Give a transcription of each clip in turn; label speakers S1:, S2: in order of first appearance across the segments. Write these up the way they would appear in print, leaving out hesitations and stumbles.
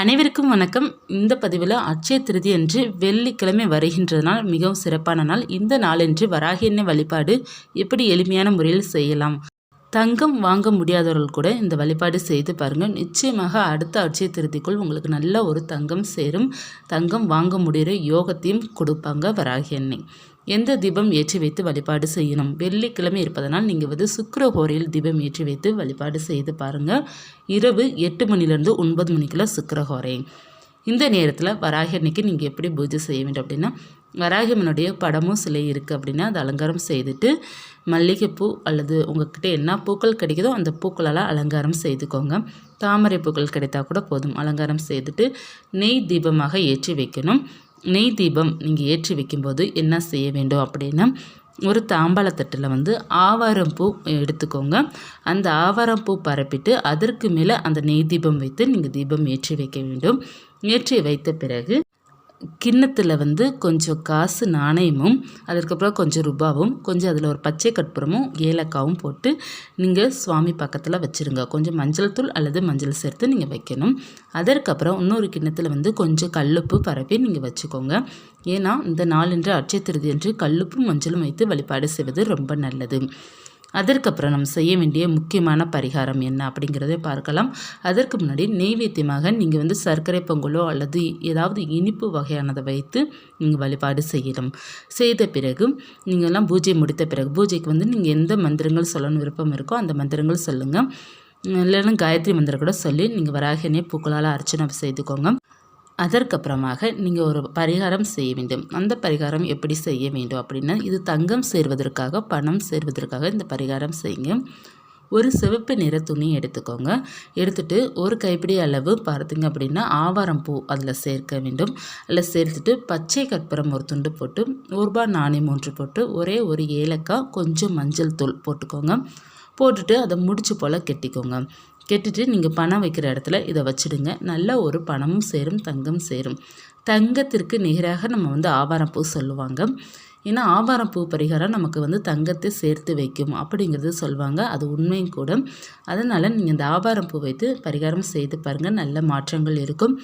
S1: அனைவருக்கும் வணக்கம். இந்த பதிவில் அட்சய திருதி அன்று வெள்ளிக்கிழமை வருகின்றதனால் மிகவும் சிறப்பான நாள். இந்த நாளன்று வராகி அன்னை வழிபாடு எப்படி எளிமையான முறையில் செய்யலாம். தங்கம் வாங்க முடியாதவர்கள் கூட இந்த வழிபாடு செய்து பாருங்கள். நிச்சயமாக அடுத்த அட்சய திருதிக்குள் உங்களுக்கு நல்ல ஒரு தங்கம் சேரும். தங்கம் வாங்க முடிகிற யோகத்தையும் கொடுப்பாங்க வராகி அன்னை. எந்த தீபம் ஏற்றி வைத்து வழிபாடு செய்யணும். வெள்ளிக்கிழமை இருப்பதனால் நீங்கள் சுக்கிரஹோரையில் தீபம் ஏற்றி வைத்து வழிபாடு செய்து பாருங்கள். இரவு 8 மணிலேருந்து 9 மணிக்குள்ள சுக்கிரஹோரை. இந்த நேரத்தில் வராகி அன்னைக்கு நீங்கள் எப்படி பூஜை செய்ய வேண்டும் அப்படின்னா, வராகியம்மனுடைய படமும் சிலை இருக்குது அப்படின்னா அதை அலங்காரம் செய்துட்டு மல்லிகைப்பூ அல்லது உங்கள்கிட்ட என்ன பூக்கள் கிடைக்குதோ அந்த பூக்களால் அலங்காரம் செய்துக்கோங்க. தாமரை பூக்கள் கிடைத்தால் கூட போதும். அலங்காரம் செய்துட்டு நெய் தீபமாக ஏற்றி வைக்கணும். நெய் தீபம் நீங்கள் ஏற்றி வைக்கும்போது என்ன செய்ய வேண்டும் அப்படின்னா, ஒரு தாம்பாளத்தட்டில் ஆவாரம் பூ எடுத்துக்கோங்க. அந்த ஆவாரம் பூ பரப்பிட்டு அதற்கு மேலே அந்த நெய் தீபம் வைத்து நீங்கள் தீபம் ஏற்றி வைக்க வேண்டும். ஏற்றி வைத்த பிறகு கிண்ணத்தில் கொஞ்சம் காசு நாணயமும் அதற்கப்புறம் கொஞ்சம் ரூபாவும் கொஞ்சம் அதில் ஒரு பச்சை கற்பூரமும் ஏலக்காவும் போட்டு நீங்கள் சுவாமி பக்கத்தில் வச்சுருங்க. கொஞ்சம் மஞ்சள் தூள் அல்லது மஞ்சள் சேர்த்து நீங்கள் வைக்கணும். அதற்கப்புறம் இன்னொரு கிண்ணத்தில் கொஞ்சம் கல்லுப்பு பரப்பி நீங்கள் வச்சுக்கோங்க. ஏன்னா இந்த நாளன்று அட்சய திருதி என்று கல்லுப்பும் மஞ்சளும் வைத்து வழிபாடு செய்வது ரொம்ப நல்லது. அதற்கப்புறம் நம்ம செய்ய வேண்டிய முக்கியமான பரிகாரம் என்ன அப்படிங்கிறத பார்க்கலாம். அதற்கு முன்னாடி நெய்வேத்தியமாக நீங்கள் சர்க்கரை பொங்கலோ அல்லது ஏதாவது இனிப்பு வகையானதை வைத்து நீங்கள் வழிபாடு செய்யலாம். செய்த பிறகு நீங்கள்லாம் பூஜை முடித்த பிறகு பூஜைக்கு நீங்கள் எந்த மந்திரங்கள் சொல்லணும் விருப்பம் இருக்கோ அந்த மந்திரங்கள் சொல்லுங்கள். இல்லைன்னா காயத்ரி மந்திரம் கூட சொல்லி நீங்கள் வராகி அன்னையை பூக்களால் அர்ச்சனை செய்துக்கோங்க. அதற்கப்புறமாக நீங்கள் ஒரு பரிகாரம் செய்ய வேண்டும். அந்த பரிகாரம் எப்படி செய்ய வேண்டும் அப்படின்னா, இது தங்கம் சேர்வதற்காக பணம் சேர்வதற்காக இந்த பரிகாரம் செய்யுங்க. ஒரு சிவப்பு நிற துணி எடுத்துக்கோங்க. எடுத்துகிட்டு ஒரு கைப்பிடி அளவு பார்த்திங்க அப்படின்னா ஆவாரம் பூ அதில் சேர்க்க வேண்டும். அதில் சேர்த்துட்டு பச்சை கற்பூரம் ஒரு துண்டு போட்டு ரூபா நாணயம் 3 போட்டு ஒரே ஒரு ஏலக்காய் கொஞ்சம் மஞ்சள் தூள் போட்டுக்கோங்க. போட்டுட்டு அதை முடிச்சு போல் கெட்டிக்கோங்க. கெட்டுட்டு நீங்கள் பணம் வைக்கிற இடத்துல இதை வச்சுடுங்க. நல்ல ஒரு பணமும் சேரும், தங்கம் சேரும். தங்கத்திற்கு நிகராக நம்ம ஆவாரம் பூ சொல்லுவாங்க. ஏன்னா ஆவாரம் பூ பரிகாரம் நமக்கு தங்கத்தை சேர்த்து வைக்கும் அப்படிங்கிறது சொல்லுவாங்க. அது உண்மையும் கூட. அதனால் நீங்கள் இந்த ஆவாரம் பூ வைத்து பரிகாரம் செய்து பாருங்கள். நல்ல மாற்றங்கள் இருக்கும்.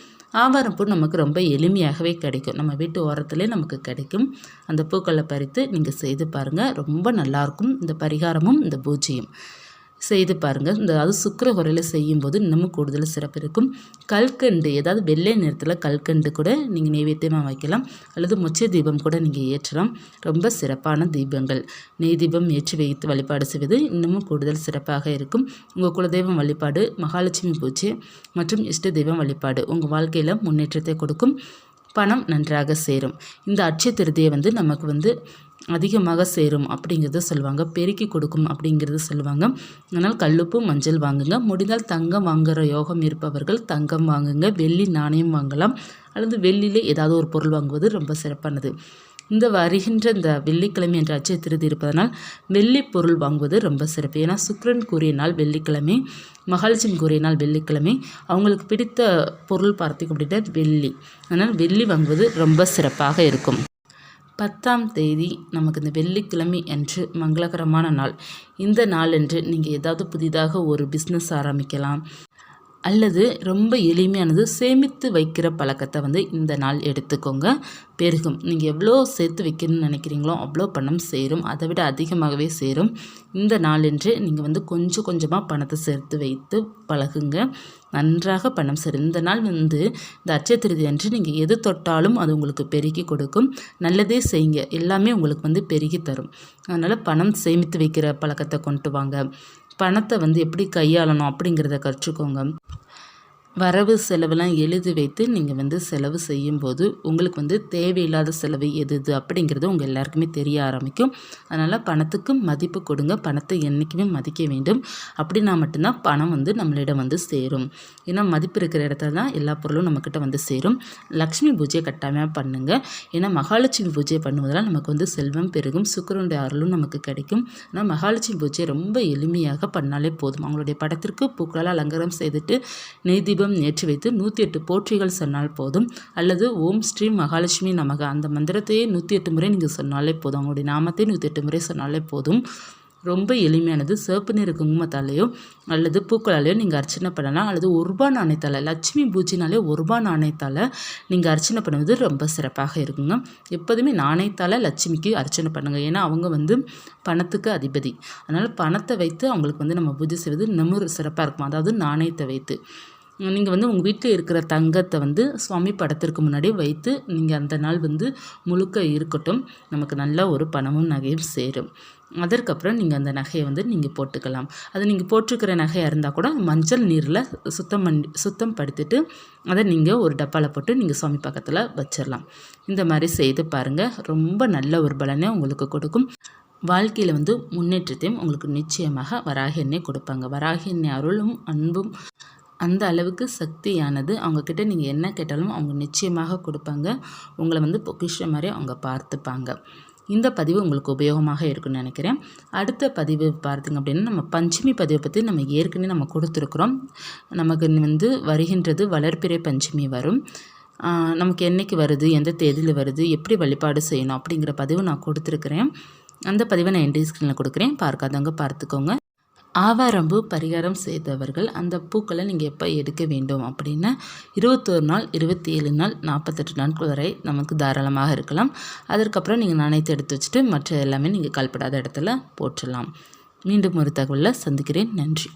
S1: ஆவாரம் பூ நமக்கு ரொம்ப எளிமையாகவே கிடைக்கும். நம்ம வீட்டு ஓரத்துலேயே நமக்கு கிடைக்கும். அந்த பூக்களை பறித்து நீங்கள் செய்து பாருங்கள். ரொம்ப நல்லாயிருக்கும் இந்த பரிகாரமும் இந்த பூஜையும். செய்து பாருங்கள். அது சுக்கிரஹோரையில் செய்யும்போது இன்னமும் கூடுதல் சிறப்பு இருக்கும். கல்கண்டு ஏதாவது வெள்ளை நிறத்தில் கல்கண்டு கூட நீங்கள் நெய்வேத்தியமாக வைக்கலாம். அல்லது மொச்சை தீபம் கூட நீங்கள் ஏற்றலாம். ரொம்ப சிறப்பான தீபங்கள். நெய் தீபம் ஏற்றி வைத்து வழிபாடு செய்வது இன்னமும் கூடுதல் சிறப்பாக இருக்கும். உங்கள் குலதெய்வம் வழிபாடு, மகாலட்சுமி பூஜை மற்றும் இஷ்ட தெய்வம் வழிபாடு உங்கள் வாழ்க்கையில் முன்னேற்றத்தை கொடுக்கும். பணம் நன்றாக சேரும். இந்த அட்சய திருதியை நமக்கு அதிகமாக சேரும் அப்படிங்கிறத சொல்லுவாங்க. பெருக்கி கொடுக்கும் அப்படிங்கிறது சொல்லுவாங்க. அதனால் கல்லுப்பு மஞ்சள் வாங்குங்க. முடிந்தால் தங்கம் வாங்குகிற யோகம் இருப்பவர்கள் தங்கம் வாங்குங்க. வெள்ளி நாணயம் வாங்கலாம். அல்லது வெள்ளியிலே ஏதாவது ஒரு பொருள் வாங்குவது ரொம்ப சிறப்பானது. இந்த வருகின்ற இந்த வெள்ளிக்கிழமை என்ற அட்சய திருதி இருப்பதனால் வெள்ளி பொருள் வாங்குவது ரொம்ப சிறப்பு. ஏன்னா சுக்கிரன் கூறிய நாள் வெள்ளிக்கிழமை, மகாலட்சுமி கூறிய நாள் வெள்ளிக்கிழமை. அவங்களுக்கு பிடித்த பொருள் பார்த்திங்க அப்படின்னா வெள்ளி. அதனால் வெள்ளி வாங்குவது ரொம்ப சிறப்பாக இருக்கும். 10ஆம் தேதி நமக்கு இந்த வெள்ளிக்கிழமை அன்று மங்களகரமான நாள். இந்த நாளன்று நீங்கள் ஏதாவது புதிதாக ஒரு பிஸ்னஸ் ஆரம்பிக்கலாம். அல்லது ரொம்ப எளிமையானது சேமித்து வைக்கிற பழக்கத்தை இந்த நாள் எடுத்துக்கோங்க. பெருகும். நீங்கள் எவ்வளோ சேர்த்து வைக்கணும்னு நினைக்கிறீங்களோ அவ்வளோ பணம் சேரும். அதை விட அதிகமாகவே சேரும். இந்த நாளன்று நீங்கள் கொஞ்சம் கொஞ்சமாக பணத்தை சேர்த்து வைத்து பழகுங்க. நன்றாக பணம் சேரும். இந்த நாள் இந்த அட்சய திருதி அன்று நீங்கள் எது தொட்டாலும் அது உங்களுக்கு பெருகி கொடுக்கும். நல்லதே செய்யுங்க, எல்லாமே உங்களுக்கு பெருகி தரும். அதனால் பணம் சேமித்து வைக்கிற பழக்கத்தை கொண்டு வாங்க. பணத்தை எப்படி கையாளணும் அப்படிங்கிறத கற்றுக்கோங்க. வரவு செலவெல்லாம் எழுதி வைத்து நீங்கள் செலவு செய்யும்போது உங்களுக்கு தேவையில்லாத செலவு எது அப்படிங்கிறது உங்கள் எல்லாருக்குமே தெரிய ஆரம்பிக்கும். அதனால் பணத்துக்கு மதிப்பு கொடுங்க. பணத்தை என்றைக்குமே மதிக்க வேண்டும். அப்படின்னா மட்டும்தான் பணம் நம்மளிடம் சேரும். ஏன்னா மதிப்பு இருக்கிற இடத்துல தான் எல்லா பொருளும் நம்மக்கிட்ட சேரும். லக்ஷ்மி பூஜையை கட்டாயமாக பண்ணுங்கள். ஏன்னா மகாலட்சுமி பூஜை பண்ணுவதால் நமக்கு செல்வம் பெருகும். சுக்கிரனுடைய அருளும் நமக்கு கிடைக்கும். ஆனால் மகாலட்சுமி பூஜையை ரொம்ப எளிமையாக பண்ணாலே போதும். அவங்களுடைய படத்திற்கு பூக்களால் அலங்காரம் செய்துட்டு நெய் தீபம் ஏற்றி வைத்து 108 போற்றிகள் சொன்னால் போதும். அல்லது ஓம் ஸ்ரீ மகாலட்சுமி நமக அந்த மந்திரத்தையே 108 முறை நீங்கள் சொன்னாலே போதும். அவங்களுடைய நாமத்தை 108 முறை சொன்னாலே போதும். ரொம்ப எளிமையானது. சிவப்பு நிற குங்குமத்தாலேயோ அல்லது பூக்களாலேயோ நீங்கள் அர்ச்சனை பண்ணலாம். அல்லது ரூ. 1 நாணயத்தால், லட்சுமி பூஜைனாலே ரூ. 1 நாணயத்தால் நீங்கள் அர்ச்சனை பண்ணுவது ரொம்ப சிறப்பாக இருக்குங்க. எப்போதுமே நாணயத்தால் லட்சுமிக்கு அர்ச்சனை பண்ணுங்கள். ஏன்னா அவங்க பணத்துக்கு அதிபதி. அதனால் பணத்தை வைத்து அவங்களுக்கு நம்ம பூஜை செய்வது இன்னமும் சிறப்பாக இருக்கும். அதாவது நாணயத்தை வைத்து நீங்கள் உங்கள் வீட்டில் இருக்கிற தங்கத்தை சுவாமி படத்திற்கு முன்னாடி வைத்து நீங்கள் அந்த நாள் முழுக்க இருக்கட்டும். நமக்கு நல்ல ஒரு பணமும் நகையும் சேரும். அதற்கப்புறம் நீங்கள் அந்த நகையை நீங்கள் போட்டுக்கலாம். அது நீங்கள் போட்டிருக்கிற நகையாக இருந்தால் கூட மஞ்சள் நீரில் சுத்தம் படுத்திட்டு அதை நீங்கள் ஒரு டப்பாவில் போட்டு நீங்கள் சுவாமி பக்கத்தில் வச்சிடலாம். இந்த மாதிரி செய்து பாருங்கள். ரொம்ப நல்ல ஒரு பலனை உங்களுக்கு கொடுக்கும். வாழ்க்கையில் முன்னேற்றத்தையும் உங்களுக்கு நிச்சயமாக வராகி அன்னை கொடுப்பாங்க. வராகி அன்னை அருளும் அன்பும் அந்த அளவுக்கு சக்தியானது. அவங்கக்கிட்ட நீங்கள் என்ன கேட்டாலும் அவங்க நிச்சயமாக கொடுப்பாங்க. உங்களை பொக்கிஷம் மாதிரி அவங்க பார்த்துப்பாங்க. இந்த பதிவு உங்களுக்கு உபயோகமாக இருக்குன்னு நினைக்கிறேன். அடுத்த பதிவு பார்த்திங்க அப்படின்னா, நம்ம பஞ்சமி பதிவை பற்றி நம்ம ஏற்கனவே கொடுத்துருக்குறோம். நமக்கு வருகின்றது வளர்பிறை பஞ்சமி வரும். நமக்கு என்றைக்கு வருது, எந்த தேதியில் வருது, எப்படி வழிபாடு செய்யணும் அப்படிங்கிற பதிவு நான் கொடுத்துருக்குறேன். அந்த பதிவை நான் என் ஸ்க்ரீனில் கொடுக்குறேன். பார்க்காதவங்க பார்த்துக்கோங்க. ஆவாரம்பூ பரிகாரம் செய்தவர்கள் அந்த பூக்களை நீங்கள் எப்போ எடுக்க வேண்டும் அப்படின்னா 21 நாள், 27 நாள், 48 நாட்கள் வரை நமக்கு தாராளமாக இருக்கலாம். அதற்கப்புறம் நீங்கள் நாணயத்தை எடுத்து வச்சுட்டு மற்ற எல்லாமே நீங்கள் கால்படாத இடத்துல போட்டுடலாம். மீண்டும் ஒரு தகவலில் சந்திக்கிறேன். நன்றி.